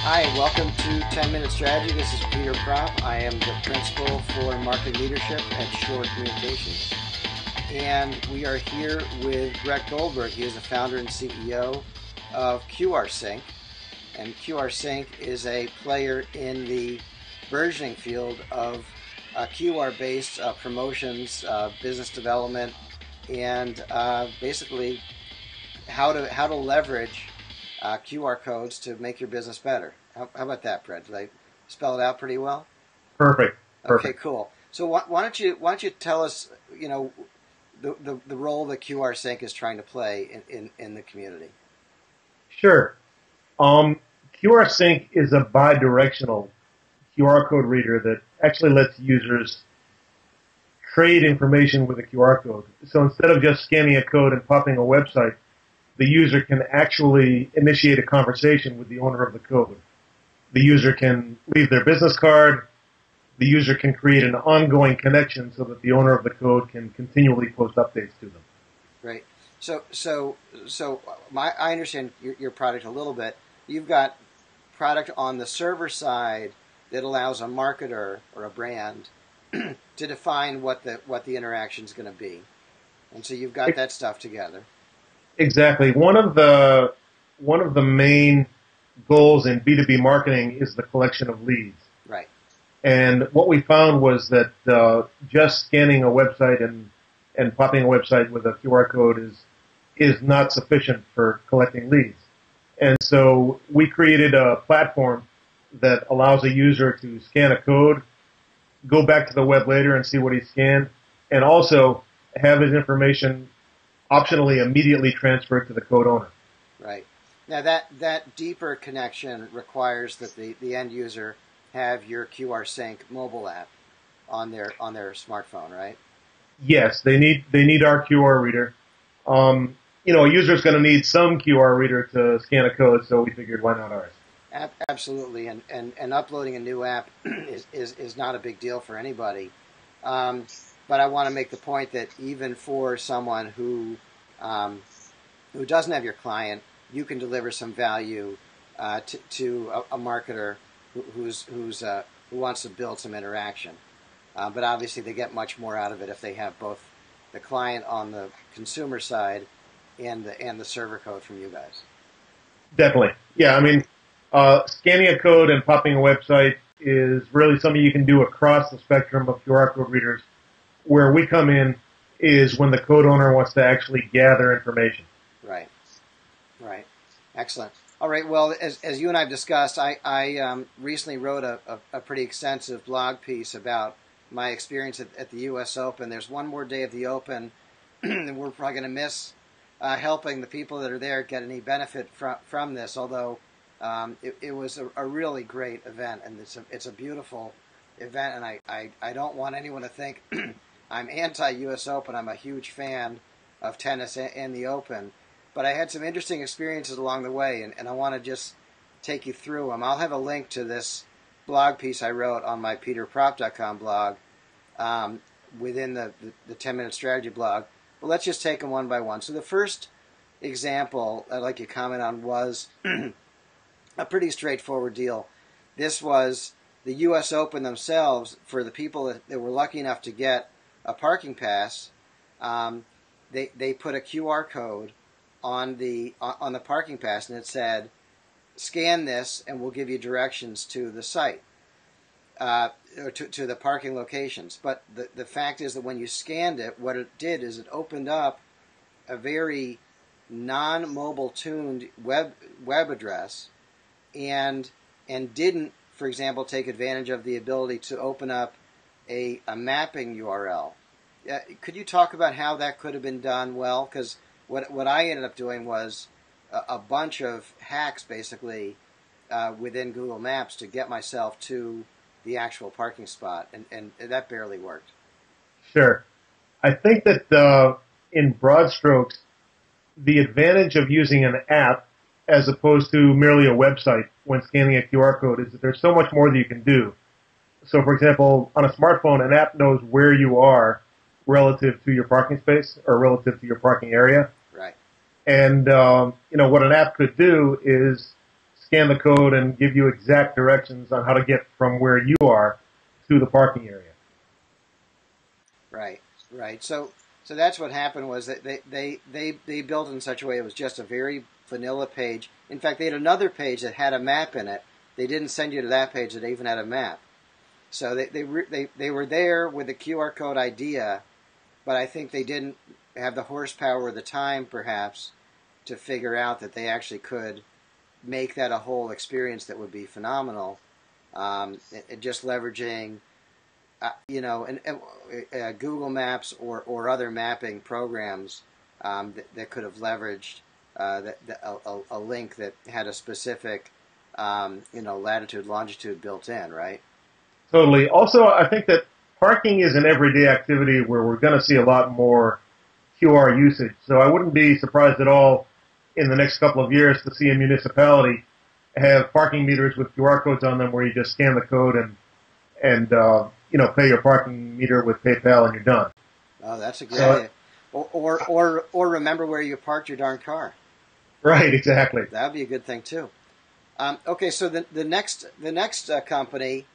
Hi, welcome to 10-Minute Strategy. This is Peter Propp. I am the Principal for Marketing Leadership at Shore Communications. And we are here with Brett Goldberg. He is the founder and CEO of QRSYNQ. And QRSYNQ is a player in the burgeoning field of QR-based promotions, business development, and basically how to leverage QR codes to make your business better. How about that, Brett? Did I spell it out pretty well? Perfect. Okay, cool. So why don't you tell us, the role that QRSYNQ is trying to play in the community? Sure. QRSYNQ is a bi-directional QR code reader that actually lets users trade information with a QR code. So instead of just scanning a code and popping a website, the user can actually initiate a conversation with the owner of the code. The user can leave their business card. The user can create an ongoing connection so that the owner of the code can continually post updates to them. Right. So I understand your product a little bit. You've got product on the server side that allows a marketer or a brand to define what the interaction is going to be, and so you've got that stuff together. Exactly. One of the main goals in B2B marketing is the collection of leads. Right. And what we found was that just scanning a website and popping a website with a QR code is not sufficient for collecting leads. And so we created a platform that allows a user to scan a code, go back to the web later and see what he scanned, and also have his information optionally immediately transferred to the code owner. Right. Now that deeper connection requires that the end user have your QRSYNQ mobile app on their smartphone, right? Yes, they need our QR reader. A user's going to need some QR reader to scan a code, so we figured why not ours? Absolutely, and uploading a new app is not a big deal for anybody. But I want to make the point that even for someone who doesn't have your client, you can deliver some value to a marketer who wants to build some interaction. But obviously, they get much more out of it if they have both the client on the consumer side and the server code from you guys. Definitely, yeah. I mean, scanning a code and popping a website is really something you can do across the spectrum of QR code readers. Where we come in is when the code owner wants to actually gather information. Right. Excellent. All right. Well, as you and I have discussed, I recently wrote a pretty extensive blog piece about my experience at the US Open. There's one more day of the Open, and we're probably going to miss helping the people that are there get any benefit from this, although it was a really great event, and it's a beautiful event, and I don't want anyone to think I'm anti-US Open. I'm a huge fan of tennis and the Open. But I had some interesting experiences along the way, and I want to just take you through them. I'll have a link to this blog piece I wrote on my peterpropp.com blog within the 10-Minute Strategy blog. But let's just take them one by one. So the first example I'd like you to comment on was a pretty straightforward deal. This was the US Open themselves. For the people that were lucky enough to get a parking pass, they put a QR code on the parking pass, and it said, "Scan this, and we'll give you directions to the site, or to the parking locations." But the fact is that when you scanned it, what it did is it opened up a very non-mobile tuned web address, and didn't, for example, take advantage of the ability to open up a mapping URL. Could you talk about how that could have been done well? Because what I ended up doing was a bunch of hacks, basically, within Google Maps to get myself to the actual parking spot, and that barely worked. Sure. I think that in broad strokes, the advantage of using an app as opposed to merely a website when scanning a QR code is that there's so much more that you can do. So, for example, on a smartphone, an app knows where you are relative to your parking space or relative to your parking area. Right. And, what an app could do is scan the code and give you exact directions on how to get from where you are to the parking area. Right. So that's what happened was that they built it in such a way it was just a very vanilla page. In fact, they had another page that had a map in it. They didn't send you to that page that even had a map. So they were there with the QR code idea, but I think they didn't have the horsepower or the time, perhaps, to figure out that they actually could make that a whole experience that would be phenomenal. Just leveraging, Google Maps or other mapping programs that could have leveraged a link that had a specific, latitude, longitude built in, right? Totally. Also, I think that parking is an everyday activity where we're going to see a lot more QR usage. So I wouldn't be surprised at all in the next couple of years to see a municipality have parking meters with QR codes on them where you just scan the code and pay your parking meter with PayPal and you're done. Oh, that's a great idea. Or remember where you parked your darn car. Right, exactly. That would be a good thing too. Okay, so the next company,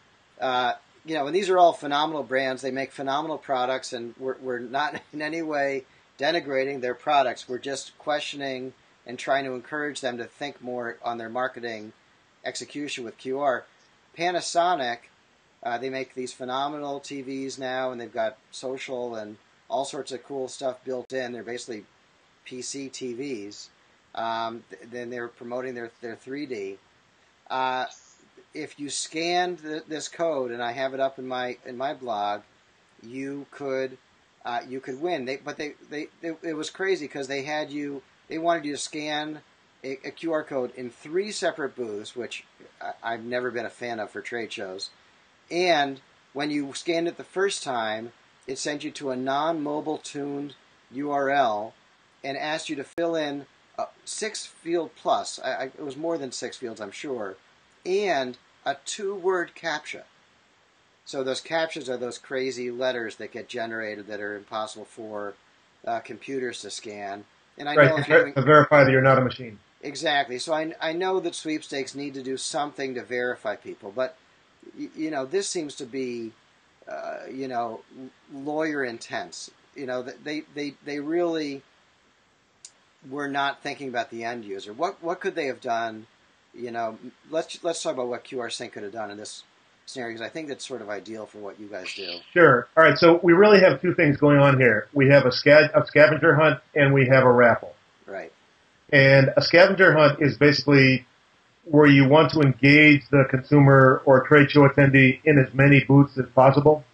and these are all phenomenal brands. They make phenomenal products, and we're not in any way denigrating their products. We're just questioning and trying to encourage them to think more on their marketing execution with QR. Panasonic, they make these phenomenal TVs now, and they've got social and all sorts of cool stuff built in. They're basically PC TVs. Then they're promoting their 3D. If you scanned this code, and I have it up in my blog, you could win. It was crazy because they wanted you to scan a QR code in 3 separate booths, which I've never been a fan of for trade shows. And when you scanned it the first time, it sent you to a non-mobile tuned URL and asked you to fill in 6 field plus. It was more than 6 fields, I'm sure, and a 2-word CAPTCHA. So those CAPTCHAs are those crazy letters that get generated that are impossible for computers to scan. And I know to verify that you're not a machine. Exactly. So I know that sweepstakes need to do something to verify people, but this seems to be lawyer intense. They really were not thinking about the end user. What could they have done? Let's talk about what QRSYNQ could have done in this scenario, because I think that's sort of ideal for what you guys do. Sure. All right. So we really have 2 things going on here. We have a scavenger hunt and we have a raffle. Right. And a scavenger hunt is basically where you want to engage the consumer or trade show attendee in as many booths as possible.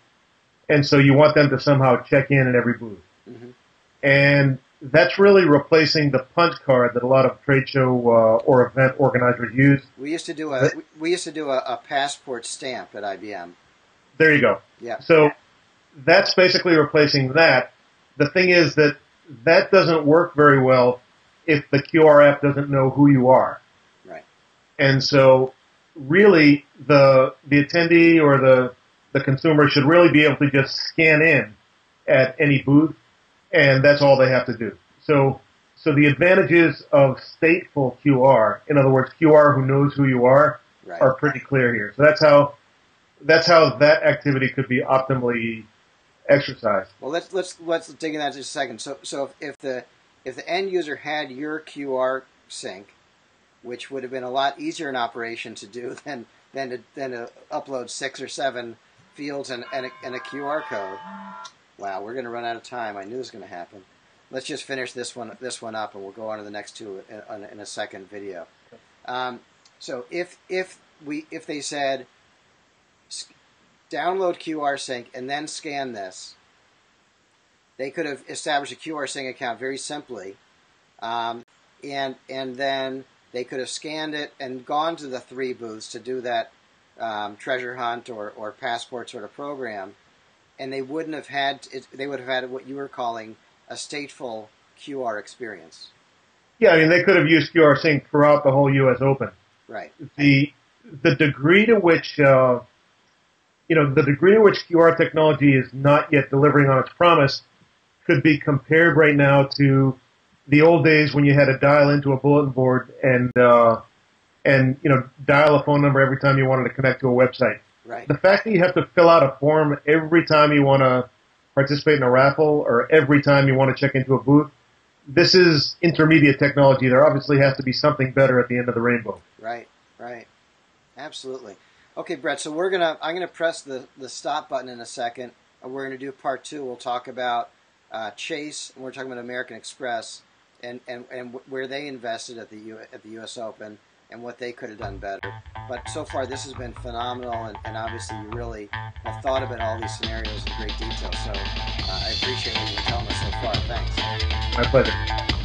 And so you want them to somehow check in every booth. Mm-hmm. And that's really replacing the punch card that a lot of trade show or event organizers use. We used to do a passport stamp at IBM. There you go. Yeah. So that's basically replacing that. The thing is that doesn't work very well if the QR app doesn't know who you are. Right. And so really the attendee or the consumer should really be able to just scan in at any booth, and that's all they have to do. So the advantages of stateful QR, in other words, QR who knows who you are, right, are pretty clear here. So that's how that activity could be optimally exercised. Well, let's dig in that just a second. So if the end user had your QRSYNQ, which would have been a lot easier in operation to do than to upload 6 or 7 fields and a QR code. Wow, we're going to run out of time. I knew this was going to happen. Let's just finish this one up, and we'll go on to the next 2 in a second video. So if they said download QRSYNQ and then scan this, they could have established a QRSYNQ account very simply, and then they could have scanned it and gone to the 3 booths to do that treasure hunt or passport sort of program, and they wouldn't have had they would have had what you were calling a stateful QR experience. Yeah, I mean they could have used QRSYNQ throughout the whole US Open. Right. The degree to which QR technology is not yet delivering on its promise could be compared right now to the old days when you had to dial into a bulletin board and dial a phone number every time you wanted to connect to a website. Right. The fact that you have to fill out a form every time you want to participate in a raffle or every time you want to check into a booth, this is intermediate technology. There obviously has to be something better at the end of the rainbow. Right. Absolutely. Okay, Brett, so I'm gonna press the stop button in a second. We're gonna do part 2. We'll talk about Chase, and we're talking about American Express and where they invested at the US Open and what they could have done better. But so far, this has been phenomenal, and obviously you really have thought about all these scenarios in great detail. So I appreciate what you've been telling us so far. Thanks. My pleasure.